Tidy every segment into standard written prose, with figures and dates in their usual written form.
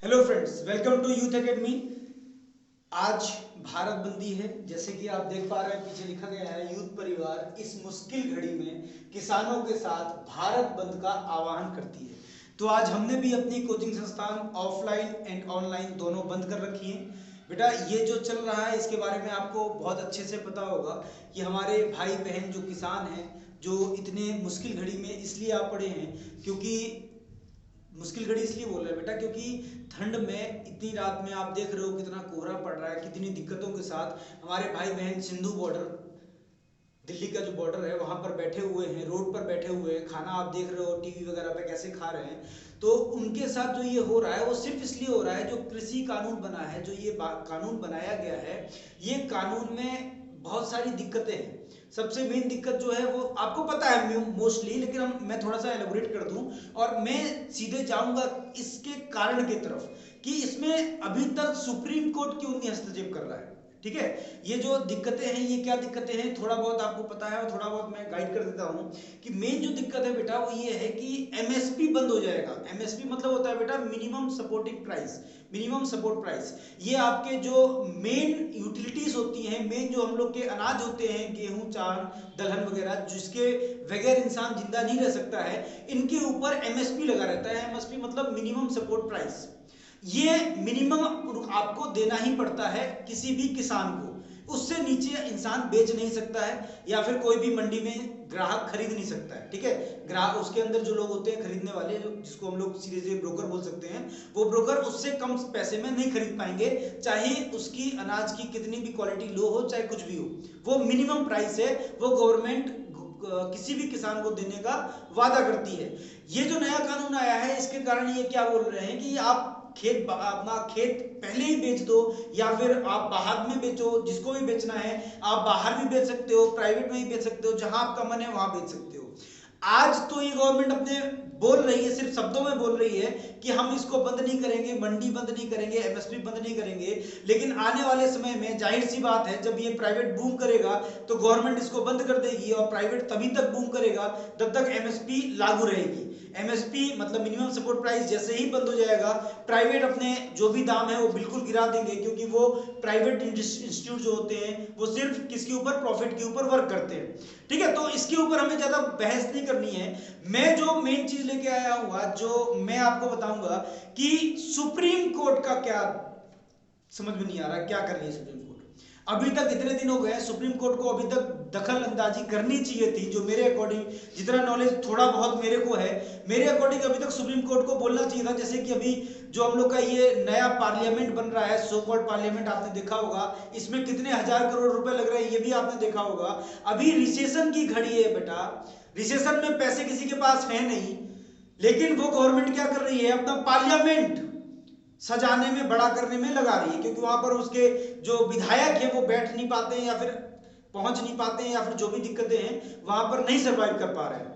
Hello friends, welcome to youth academy. आज भारत बंदी है। जैसे कि आप देख पा रहे हैं, पीछे लिखा गया है यूथ परिवार इस मुश्किल घड़ी में किसानों के साथ भारत बंद का आह्वान करती है। तो आज हमने भी अपनी कोचिंग संस्थान ऑफलाइन एंड ऑनलाइन दोनों बंद कर रखी हैं। बेटा, ये जो चल रहा है इसके बारे में आपको बहुत अच्छे से पता होगा कि हमारे भाई बहन जो किसान हैं, जो इतने मुश्किल घड़ी में इसलिए आ पड़े हैं, क्योंकि मुश्किल घड़ी इसलिए बोल रहे हैं बेटा क्योंकि ठंड में इतनी रात में आप देख रहे हो कितना कोहरा पड़ रहा है, कितनी दिक्कतों के साथ हमारे भाई बहन सिंधु बॉर्डर, दिल्ली का जो बॉर्डर है वहां पर बैठे हुए हैं, रोड पर बैठे हुए हैं। खाना आप देख रहे हो टीवी वगैरह पे कैसे खा रहे हैं। तो उनके साथ जो ये हो रहा है वो सिर्फ इसलिए हो रहा है, जो कृषि कानून बना है, जो ये कानून बनाया गया है, ये कानून में बहुत सारी दिक्कतें हैं। सबसे मेन दिक्कत जो है वो आपको पता है मोस्टली, लेकिन मैं थोड़ा सा एलोबरेट कर दूं और मैं सीधे जाऊंगा इसके कारण की तरफ कि इसमें अभी तक सुप्रीम कोर्ट क्यों नहीं हस्तक्षेप कर रहा है। ठीक है, ये जो दिक्कतें हैं ये क्या दिक्कतें हैं थोड़ा बहुत आपको पता है और थोड़ा बहुत मैं गाइड कर देता हूं कि मेन जो दिक्कत है बेटा वो ये है कि एमएसपी बंद हो जाएगा। एमएसपी मतलब होता है बेटा minimum supporting price, minimum support price. ये आपके जो मेन यूटिलिटीज होती हैं, मेन जो हम लोग के अनाज होते हैं, गेहूं चावल दलहन वगैरह, जिसके बगैर इंसान जिंदा नहीं रह सकता है, इनके ऊपर एमएसपी लगा रहता है। एमएसपी मतलब मिनिमम सपोर्ट प्राइस। ये मिनिमम आपको देना ही पड़ता है किसी भी किसान को, उससे नीचे इंसान बेच नहीं सकता है या फिर कोई भी मंडी में ग्राहक खरीद नहीं सकता है। ठीक है, ग्राहक उसके अंदर जो लोग होते हैं खरीदने वाले, जिसको हम लोग सीधे सीधे ब्रोकर बोल सकते हैं, वो ब्रोकर उससे कम पैसे में नहीं खरीद पाएंगे, चाहे उसकी अनाज की कितनी भी क्वालिटी लो हो, चाहे कुछ भी हो। वो मिनिमम प्राइस है, वो गवर्नमेंट किसी भी किसान को देने का वादा करती है। ये जो नया कानून आया है इसके कारण ये क्या बोल रहे हैं कि आप अपना खेत पहले ही बेच दो या फिर आप बाहर में बेचो, जिसको भी बेचना है आप बाहर भी बेच सकते हो, प्राइवेट में ही बेच सकते हो, जहां आपका मन है वहां बेच सकते हो। आज तो ये गवर्नमेंट अपने बोल रही है, सिर्फ शब्दों में बोल रही है कि हम इसको बंद नहीं करेंगे, मंडी बंद नहीं करेंगे, एमएसपी बंद नहीं करेंगे, लेकिन आने वाले समय में जाहिर सी बात है जब ये प्राइवेट बूम करेगा तो गवर्नमेंट इसको बंद कर देगी और प्राइवेट तभी तक बूम करेगा जब तक एमएसपी लागू रहेगी। एमएसपी मतलब मिनिमम सपोर्ट प्राइस जैसे ही बंद हो जाएगा, प्राइवेट अपने जो भी दाम है वो बिल्कुल गिरा देंगे, क्योंकि वो प्राइवेट इंस्टीट्यूट जो होते हैं वो सिर्फ किसके ऊपर, प्रॉफिट के ऊपर वर्क करते हैं। ठीक है, तो इसके ऊपर हमें ज्यादा बहस नहीं करनी है। मैं जो मेन चीज लेके आया हुआ, जो मैं आपको बताऊंगा कि सुप्रीम कोर्ट का क्या समझ में नहीं आ रहा, क्या कर रही है सुप्रीम कोर्ट। अभी तक इतने दिन हो गए, सुप्रीम कोर्ट को अभी तक दखल अंदाजी करनी चाहिए थी। जो मेरे अकॉर्डिंग जितना नॉलेज थोड़ा बहुत मेरे को है, मेरे अकॉर्डिंग अभी तक सुप्रीम कोर्ट को बोलना चाहिए था। जैसे कि अभी जो हम लोग का ये नया पार्लियामेंट बन रहा है, सो कॉल्ड पार्लियामेंट, आपने देखा होगा इसमें कितने हजार करोड़ रुपए लग रहे हैं, ये भी आपने देखा होगा। अभी रिसेशन की घड़ी है बेटा, रिसेशन में पैसे किसी के पास है नहीं, लेकिन वो गवर्नमेंट क्या कर रही है, अपना पार्लियामेंट सजाने में, बड़ा करने में लगा रही है, क्योंकि वहां पर उसके जो विधायक है वो बैठ नहीं पाते हैं या फिर पहुंच नहीं पाते हैं या फिर जो भी दिक्कतें हैं वहां पर नहीं सर्वाइव कर पा रहे हैं।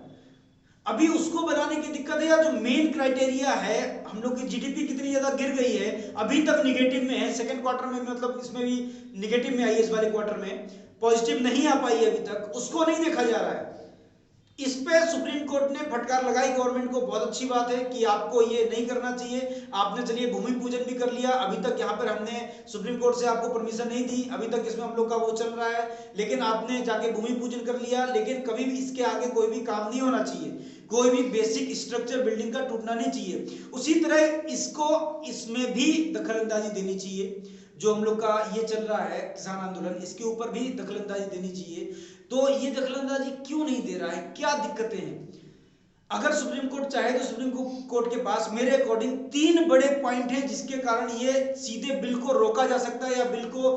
अभी उसको बनाने की दिक्कत है, या जो मेन क्राइटेरिया है, हम लोग की जीडीपी कितनी ज्यादा गिर गई है, अभी तक निगेटिव में है, सेकंड क्वार्टर में मतलब इसमें भी निगेटिव में आई है, इस वाले क्वार्टर में पॉजिटिव नहीं आ पाई है अभी तक, उसको नहीं देखा जा रहा है। इस पे सुप्रीम कोर्ट ने फटकार लगाई गवर्नमेंट को। बहुत अच्छी बात है कि आपको ये नहीं करना चाहिए। आपने चलिए भूमि पूजन भी कर लिया, अभी तक यहाँ पर हमने सुप्रीम कोर्ट से आपको परमिशन नहीं दी, अभी तक इसमें हम लोग का वो चल रहा है, लेकिन आपने जाके भूमि पूजन कर लिया, लेकिन कभी भी इसके आगे कोई भी काम नहीं होना चाहिए, कोई भी बेसिक स्ट्रक्चर बिल्डिंग का टूटना नहीं चाहिए। उसी तरह इसको, इसमें भी दखल अंदाजी देनी चाहिए। जो हम लोग का ये चल रहा है किसान आंदोलन, इसके ऊपर भी दखल अंदाजी देनी चाहिए। तो ये दखलंदाजी क्यों नहीं दे रहा है, क्या दिक्कतें हैं? अगर सुप्रीम कोर्ट चाहे तो सुप्रीम कोर्ट के पास मेरे अकॉर्डिंग तीन बड़े पॉइंट हैं जिसके कारण ये सीधे बिल को रोका जा सकता है या बिल को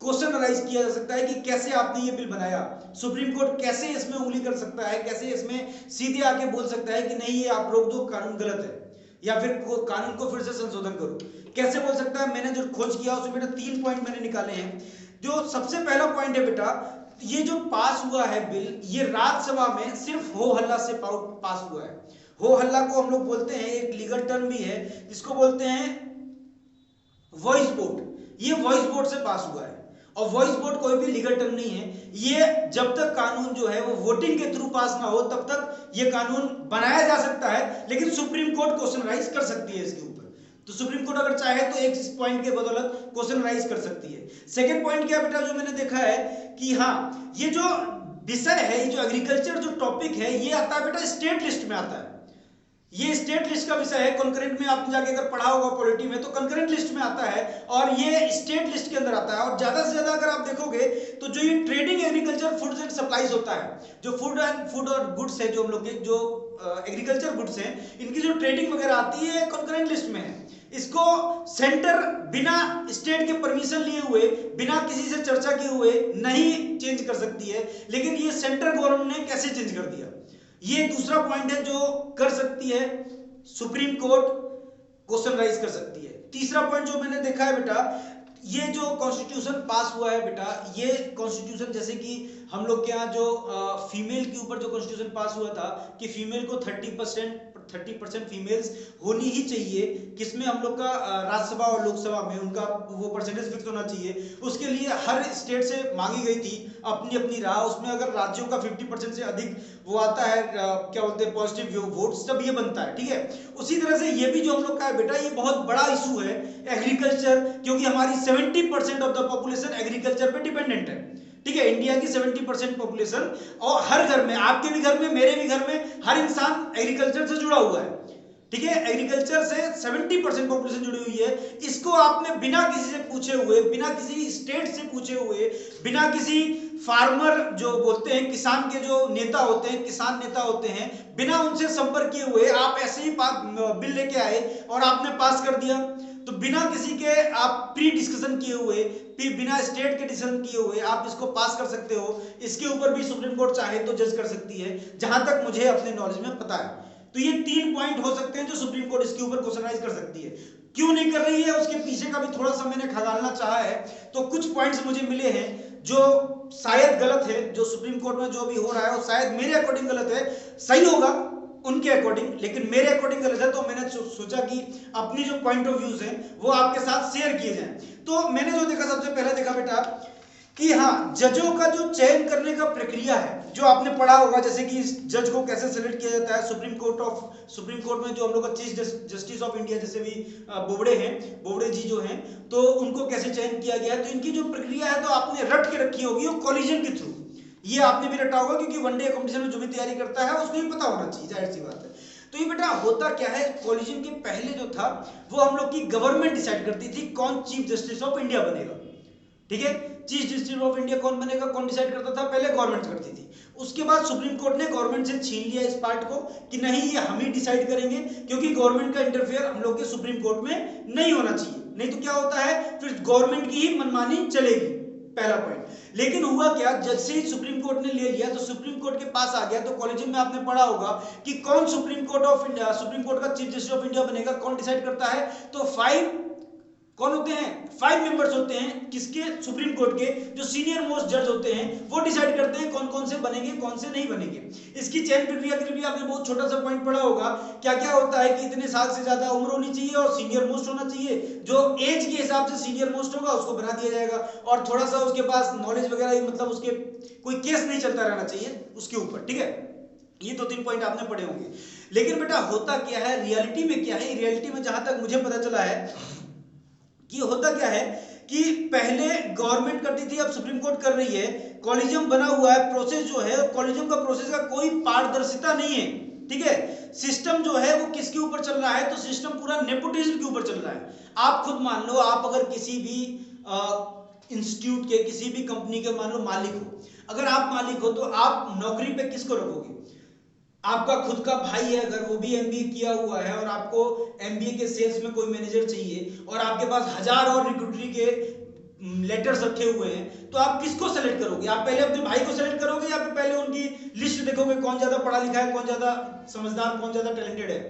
क्वेश्चन राइज किया जा सकता है कि कैसे आपने ये बिल बनाया। सुप्रीम कोर्ट कैसे इसमें उंगली कर सकता है, कैसे इसमें सीधे आके बोल सकता है कि नहीं ये आप रोक दो, कानून गलत है, या फिर कानून को फिर से संशोधन करो, कैसे बोल सकता है? मैंने जो खोज किया उसमें बेटा तीन पॉइंट मैंने निकाले हैं। जो सबसे पहला पॉइंट है बेटा, ये जो पास हुआ है बिल, ये राज्यसभा में सिर्फ हो हल्ला से पास हुआ है। हो हल्ला को हम लोग बोलते हैं, एक लीगल टर्म भी है जिसको बोलते हैं वॉइस वोट। ये वॉइस वोट से पास हुआ है, और वॉइस वोट कोई भी लीगल टर्म नहीं है। ये जब तक कानून जो है वो वोटिंग के थ्रू पास ना हो तब तक ये कानून बनाया जा सकता है, लेकिन सुप्रीम कोर्ट क्वेश्चन राइज कर सकती है इसके ऊपर। तो सुप्रीम कोर्ट अगर चाहे तो एक पॉइंट के बदौलत क्वेश्चन राइज कर सकती है। सेकंड पॉइंट क्या बेटा जो मैंने देखा है कि हाँ, ये जो विषय है, ये जो एग्रीकल्चर जो टॉपिक है, ये आता है बेटा स्टेट लिस्ट में आता है। ये स्टेट लिस्ट का विषय है। कंकरेंट में आपने जाके अगर पढ़ा होगा पॉलिटी में, तो कंकरेंट लिस्ट में आता है और ये स्टेट लिस्ट के अंदर आता है। और ज्यादा से ज्यादा अगर आप देखोगे तो जो ये trading agriculture foods and supplies होता है, जो फूड और गुड्स है, जो हम लोग के जो एग्रीकल्चर गुड्स हैं, इनकी जो ट्रेडिंग वगैरह आती है कंकरेंट लिस्ट में है। इसको सेंटर बिना स्टेट के परमिशन लिए हुए, बिना किसी से चर्चा किए हुए नहीं चेंज कर सकती है। लेकिन ये सेंट्रल गवर्नमेंट ने कैसे चेंज कर दिया, ये दूसरा पॉइंट है जो कर सकती है सुप्रीम कोर्ट, क्वेश्चन राइज कर सकती है। तीसरा पॉइंट जो मैंने देखा है बेटा, ये जो कॉन्स्टिट्यूशन पास हुआ है बेटा, ये कॉन्स्टिट्यूशन जैसे कि हम लोग के यहाँ जो फीमेल के ऊपर जो कॉन्स्टिट्यूशन पास हुआ था कि फीमेल को 30% फीमेल्स होनी ही चाहिए, किसमें हम लोग का राज्यसभा और लोकसभा में उनका वो परसेंटेज फिक्स होना चाहिए। उसके लिए हर स्टेट से मांगी गई थी अपनी अपनी राह। उसमें अगर राज्यों का 50% से अधिक वो आता है, क्या बोलते हैं, पॉजिटिव वोट्स, तब ये बनता है। ठीक है, उसी तरह से ये भी जो हम लोग का है बेटा, ये बहुत बड़ा इशू है एग्रीकल्चर, क्योंकि हमारी 70% ऑफ द पॉपुलेशन एग्रीकल्चर पे डिपेंडेंट है। ठीक है, इंडिया की 70% पॉपुलेशन, और हर घर में, आपके भी घर में, मेरे भी घर में, हर इंसान एग्रीकल्चर से जुड़ा हुआ है। ठीक है, एग्रीकल्चर से 70% पॉपुलेशन जुड़ी हुई है। इसको आपने बिना किसी से पूछे हुए, बिना किसी स्टेट से पूछे हुए, बिना किसी फार्मर जो बोलते हैं, किसान के जो नेता होते हैं, किसान नेता होते हैं, बिना उनसे संपर्क किए हुए आप ऐसे ही बिल लेके आए और आपने पास कर दिया। तो बिना किसी के आप प्री डिस्कशन किए हुए, बिना स्टेट के डिसीजन किए हुए आप इसको पास कर सकते हो। इसके ऊपर भी सुप्रीम कोर्ट चाहे तो जज कर सकती है, जहां तक मुझे अपने नॉलेज में पता है। तो ये 3 पॉइंट हो सकते हैं जो सुप्रीम कोर्ट इसके ऊपर क्वेश्चनाइज कर सकती है। क्यों नहीं कर रही है, उसके पीछे का भी थोड़ा सा मैंने खंगालना चाहा है। तो कुछ पॉइंट्स मुझे मिले हैं जो शायद गलत है, जो सुप्रीम कोर्ट में जो भी हो रहा है वो शायद मेरे अकॉर्डिंग गलत है। सही होगा उनके अकॉर्डिंग, लेकिन मेरे अकॉर्डिंग गलत है। तो मैंने सोचा कि अपनी जो पॉइंट ऑफ व्यूज हैं वो आपके साथ शेयर किए जाएं। तो मैंने जो देखा, सबसे पहले देखा बेटा कि हाँ, जजों का जो चयन करने का प्रक्रिया है, जो आपने पढ़ा होगा, जैसे कि जज को कैसे सेलेक्ट किया जाता है। सुप्रीम कोर्ट में जो हम लोग का चीफ जस्टिस ऑफ इंडिया जैसे भी बोबड़े जी जो हैं, तो उनको कैसे चयन किया गया है। तो इनकी जो प्रक्रिया है तो आपने रट के रखी होगी, वो कॉलिजन के थ्रू, ये आपने भी रटा होगा, क्योंकि वनडे कॉम्पिटिशन में जो भी तैयारी करता है उसको भी पता होना चाहिए, जाहिर सी बात है। तो ये बेटा होता क्या है, कॉलिजन के पहले जो था वो हम लोग की गवर्नमेंट डिसाइड करती थी कौन चीफ जस्टिस ऑफ इंडिया बनेगा। ठीक है, चीफ जस्टिस ऑफ इंडिया कौन बनेगा, कौन डिसाइड करता था, पहले गवर्नमेंट करती थी। उसके बाद सुप्रीम कोर्ट ने गवर्नमेंट से छीन लिया इस पार्ट को कि नहीं, ये हम ही डिसाइड करेंगे, क्योंकि गवर्नमेंट का इंटरफेयर हम लोग के सुप्रीम कोर्ट में नहीं होना चाहिए। नहीं तो क्या होता है, फिर गवर्नमेंट की ही मनमानी चलेगी, पहला पॉइंट। लेकिन हुआ क्या, जज से ही सुप्रीम कोर्ट ने ले लिया, तो सुप्रीम कोर्ट के पास आ गया। तो कॉलेज में आपने पढ़ा होगा कि कौन सुप्रीम कोर्ट का चीफ जस्टिस ऑफ इंडिया बनेगा, कौन डिसाइड करता है। तो 5 कौन होते हैं, 5 मेंबर्स होते हैं किसके, सुप्रीम कोर्ट के, जो सीनियर मोस्ट जज होते हैं, वो डिसाइड करते हैं कौन कौन से बनेंगे, कौन से नहीं बनेंगे। इसकी चयन प्रक्रिया के लिए भी आपने बहुत छोटा सा पॉइंट पढ़ा होगा, क्या क्या होता है कि इतने साल से ज्यादा उम्र होनी चाहिए और सीनियर मोस्ट होना चाहिए। जो एज के हिसाब से सीनियर मोस्ट होगा उसको बना दिया जाएगा, और थोड़ा सा उसके पास नॉलेज वगैरह, मतलब उसके कोई केस नहीं चलता रहना चाहिए उसके ऊपर। ठीक है, ये 2-3 पॉइंट आपने पढ़े होंगे। लेकिन बेटा होता क्या है, रियलिटी में क्या है, रियलिटी में जहां तक मुझे पता चला है कि होता क्या है कि पहले गवर्नमेंट करती थी, अब सुप्रीम कोर्ट कर रही है। कॉलेजियम बना हुआ है, प्रोसेस जो है कॉलेजियम का प्रोसेस का कोई पारदर्शिता नहीं है। ठीक है, सिस्टम जो है वो किसके ऊपर चल रहा है, तो सिस्टम पूरा नेपोटिज्म के ऊपर चल रहा है। आप खुद मान लो, आप अगर किसी भी इंस्टीट्यूट के, किसी भी कंपनी के मान लो मालिक हो, अगर आप मालिक हो तो आप नौकरी पे किसको रखोगे, आपका खुद का भाई है, अगर वो भी एमबीए किया हुआ है और आपको एमबीए के सेल्स में कोई मैनेजर चाहिए और आपके पास 1000 और रिक्रूटरी के लेटर्स रखे हुए हैं, तो आप किसको सेलेक्ट करोगे, आप पहले अपने भाई को सेलेक्ट करोगे या फिर पहले उनकी लिस्ट देखोगे कौन ज्यादा पढ़ा लिखा है, कौन ज्यादा समझदार, कौन ज्यादा टैलेंटेड है।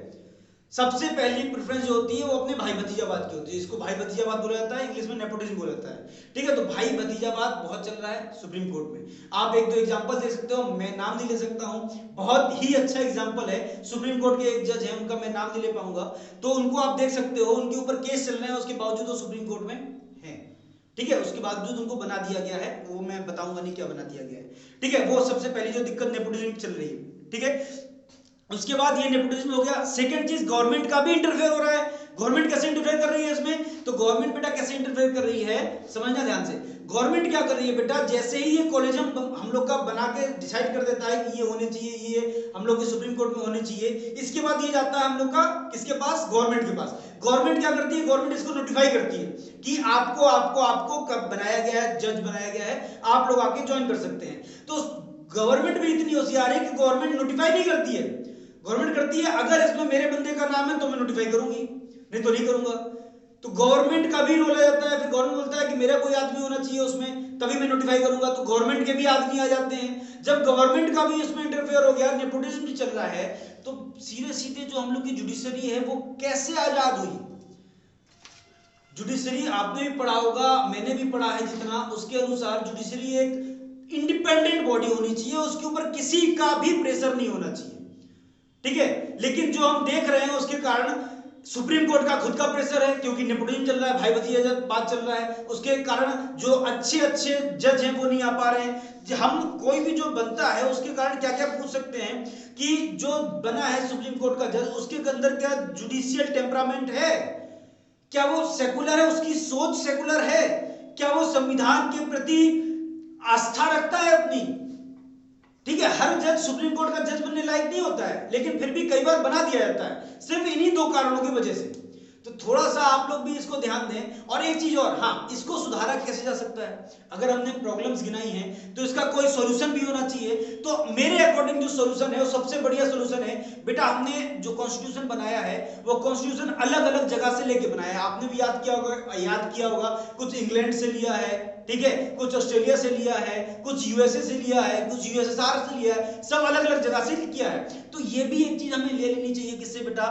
सबसे पहली प्रेफरेंस जो होती है वो अपने भाई भतीजावाद की होती है। इसको भाई भतीजावाद बोला जाता है, इंग्लिश में नेपोटिज्म बोला जाता है। ठीक है, तो भाई भतीजावाद बहुत चल रहा है सुप्रीम कोर्ट में। आप 1-2 एग्जांपल दे सकते हो, मैं नाम नहीं ले सकता हूं, बहुत ही अच्छा एग्जांपल है। सुप्रीम कोर्ट के एक जज है, उनका मैं नाम नहीं ले पाऊंगा, तो उनको आप देख सकते हो, उनके ऊपर केस चल रहे हैं, उसके बावजूद वो सुप्रीम कोर्ट में है। ठीक है, उसके बावजूद उनको बना दिया गया है, वो मैं बताऊंगा नहीं क्या बना दिया गया है। ठीक है, वो सबसे पहली जो दिक्कत नेपोटिज्म की चल रही है। ठीक है, उसके बाद ये नेपोटिज्म हो गया। सेकंड चीज, गवर्नमेंट का भी इंटरफेयर हो रहा है। गवर्नमेंट कैसे इंटरफेयर कर रही है इसमें? तो गवर्नमेंट बेटा कैसे इंटरफेयर कर रही है, समझना ध्यान से। गवर्नमेंट क्या कर रही है बेटा, जैसे ही ये कॉलेज हम लोग का बना के डिसाइड कर देता है कि ये होने चाहिए, ये हम लोग के सुप्रीम कोर्ट में होने चाहिए, इसके बाद ये जाता है हम लोग का किसके पास, गवर्नमेंट के पास। गवर्नमेंट क्या करती है, गवर्नमेंट इसको नोटिफाई करती है कि आपको आपको आपको कब बनाया गया है, जज बनाया गया है, आप लोग आके ज्वाइन कर सकते हैं। तो गवर्नमेंट भी इतनी होशियार है कि गवर्नमेंट नोटिफाई नहीं करती है, गवर्नमेंट करती है अगर इसमें मेरे बंदे का नाम है तो मैं नोटिफाई करूंगी, नहीं तो नहीं करूंगा। तो गवर्नमेंट का भी रोल आ जाता है, फिर गवर्नमेंट बोलता है कि मेरा कोई आदमी होना चाहिए उसमें, तभी मैं नोटिफाई करूंगा, तो गवर्नमेंट के भी आदमी आ जाते हैं। जब गवर्नमेंट का भी इसमें इंटरफेयर हो गया, नेपोटिज्म भी चल रहा है, तो सीधे सीधे जो हम लोग की जुडिशरी है वो कैसे आजाद हुई। जुडिशरी आपने भी पढ़ा होगा, मैंने भी पढ़ा है जितना, उसके अनुसार जुडिशरी एक इंडिपेंडेंट बॉडी होनी चाहिए, उसके ऊपर किसी का भी प्रेशर नहीं होना चाहिए, ठीक है। लेकिन जो हम देख रहे हैं उसके कारण सुप्रीम कोर्ट का खुद का प्रेशर है, क्योंकि नेपोटिज्म चल रहा है, भाई भतीजा बात चल रहा है, उसके कारण जो अच्छे अच्छे जज हैं वो नहीं आ पा रहे हैं। हम कोई भी जो बनता है उसके कारण क्या क्या पूछ सकते हैं कि जो बना है सुप्रीम कोर्ट का जज, उसके अंदर क्या जुडिशियल टेम्परामेंट है, क्या वो सेकुलर है, उसकी सोच सेकुलर है, क्या वो संविधान के प्रति आस्था रखता है अपनी, ठीक है। हर जज सुप्रीम कोर्ट का जज बनने लायक नहीं होता है, लेकिन फिर भी कई बार बना दिया जाता है सिर्फ इन्हीं दो कारणों की वजह से। तो थोड़ा सा आप लोग भी इसको ध्यान दें। और एक चीज और, हाँ, इसको सुधारा कैसे जा सकता है, अगर हमने प्रॉब्लम्स गिनाई हैं तो इसका कोई सॉल्यूशन भी होना चाहिए। तो मेरे अकॉर्डिंग जो सॉल्यूशन है वो सबसे बढ़िया सॉल्यूशन है बेटा, हमने जो कॉन्स्टिट्यूशन बनाया है वो कॉन्स्टिट्यूशन अलग अलग जगह से लेके बनाया है। आपने भी याद किया होगा, कुछ इंग्लैंड से लिया है, ठीक है, कुछ ऑस्ट्रेलिया से लिया है, कुछ यूएसए से लिया है, कुछ यूएसएसआर से लिया है, सब अलग अलग जगह से किया है। तो ये भी एक चीज हमें ले लेनी चाहिए, किससे बेटा,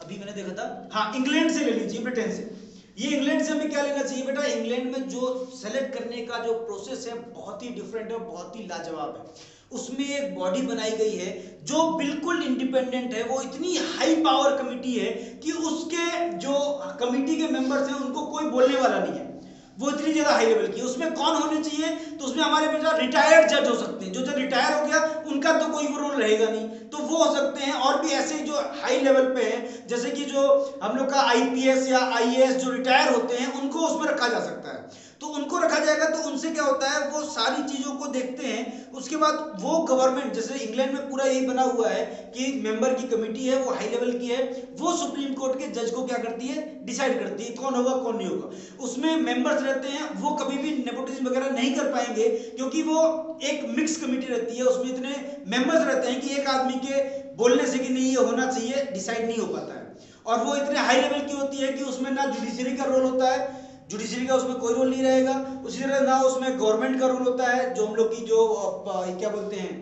अभी मैंने देखा था, हाँ, इंग्लैंड से ले लीजिए, ब्रिटेन से। ये इंग्लैंड से हमें क्या लेना चाहिए बेटा, इंग्लैंड में जो सेलेक्ट करने का जो प्रोसेस है बहुत ही डिफरेंट है, बहुत ही लाजवाब है। उसमें एक बॉडी बनाई गई है जो बिल्कुल इंडिपेंडेंट है, वो इतनी हाई पावर कमिटी है कि उसके जो कमिटी के मेंबर्स हैं उनको कोई बोलने वाला नहीं है, वो इतनी ज्यादा हाई लेवल की है। उसमें कौन होने चाहिए, तो उसमें हमारे बेटा रिटायर्ड जज हो सकते हैं, जो जज रिटायर हो गया उनका तो कोई रोल रहेगा नहीं, तो वो हो सकते हैं। और भी ऐसे जो हाई लेवल पे हैं, जैसे कि जो हम लोग का आईपीएस या आईएएस जो रिटायर होते हैं, उनको उसमें रखा जा सकता है। तो उनको रखा जाएगा तो उनसे क्या होता है, वो सारी चीजों को देखते हैं। उसके बाद वो गवर्नमेंट, जैसे इंग्लैंड में पूरा यही बना हुआ है कि मेंबर की कमेटी है, वो हाई लेवल की है, वो सुप्रीम कोर्ट के जज को क्या करती है, डिसाइड करती है कौन होगा कौन नहीं होगा। उसमें मेंबर्स रहते हैं, वो कभी भी नेपोटिज्म वगैरह नहीं कर पाएंगे, क्योंकि वो एक मिक्स कमेटी रहती है, उसमें इतने मेंबर्स रहते हैं कि एक आदमी के बोलने से कि नहीं ये होना चाहिए डिसाइड नहीं हो पाता है। और वो इतने हाई लेवल की होती है कि उसमें ना जुडिशरी का रोल होता है, जुडिशरी का उसमें कोई रोल नहीं रहेगा। उसी तरह ना उसमें गवर्नमेंट का रोल होता है, जो हम लोग की जो क्या बोलते हैं,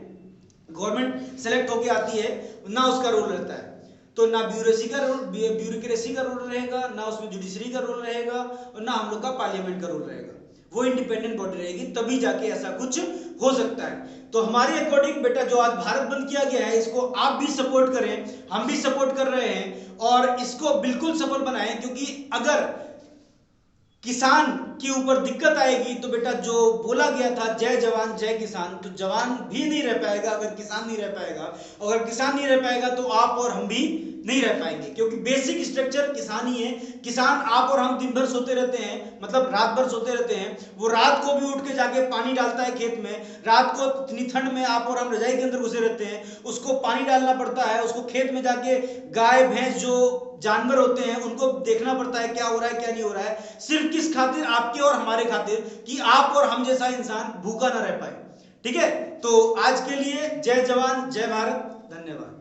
गवर्नमेंट सेलेक्ट होके आती है, ना उसका रोल रहता है। तो ना ब्यूरोक्रेसी का रोल रहेगा, ना उसमें जुडिशरी का रोल रहेगा, और ना हम लोग का पार्लियामेंट का रोल रहेगा। वो इंडिपेंडेंट बॉडी रहेगी, तभी जाके ऐसा कुछ हो सकता है। तो हमारे अकॉर्डिंग बेटा जो आज भारत बंद किया गया है, इसको आप भी सपोर्ट करें, हम भी सपोर्ट कर रहे हैं, और इसको बिल्कुल सफल बनाएं। क्योंकि अगर किसान के ऊपर दिक्कत आएगी तो बेटा जो बोला गया था जय जवान जय किसान, तो जवान भी नहीं रह पाएगा अगर किसान नहीं रह पाएगा, और अगर किसान नहीं रह पाएगा तो आप और हम भी नहीं रह पाएंगे। क्योंकि बेसिक स्ट्रक्चर किसान ही है। किसान, आप और हम दिन भर सोते रहते हैं, मतलब रात भर सोते रहते हैं, वो रात को भी उठ के जाके पानी डालता है खेत में। रात को इतनी ठंड में आप और हम रजाई के अंदर घुसे रहते हैं, उसको पानी डालना पड़ता है, उसको खेत में जाके गाय भैंस जो जानवर होते हैं उनको देखना पड़ता है क्या हो रहा है क्या नहीं हो रहा है। सिर्फ किस खातिर, आपके और हमारे खातिर, कि आप और हम जैसा इंसान भूखा ना रह पाए। ठीक है, तो आज के लिए जय जवान जय भारत, धन्यवाद।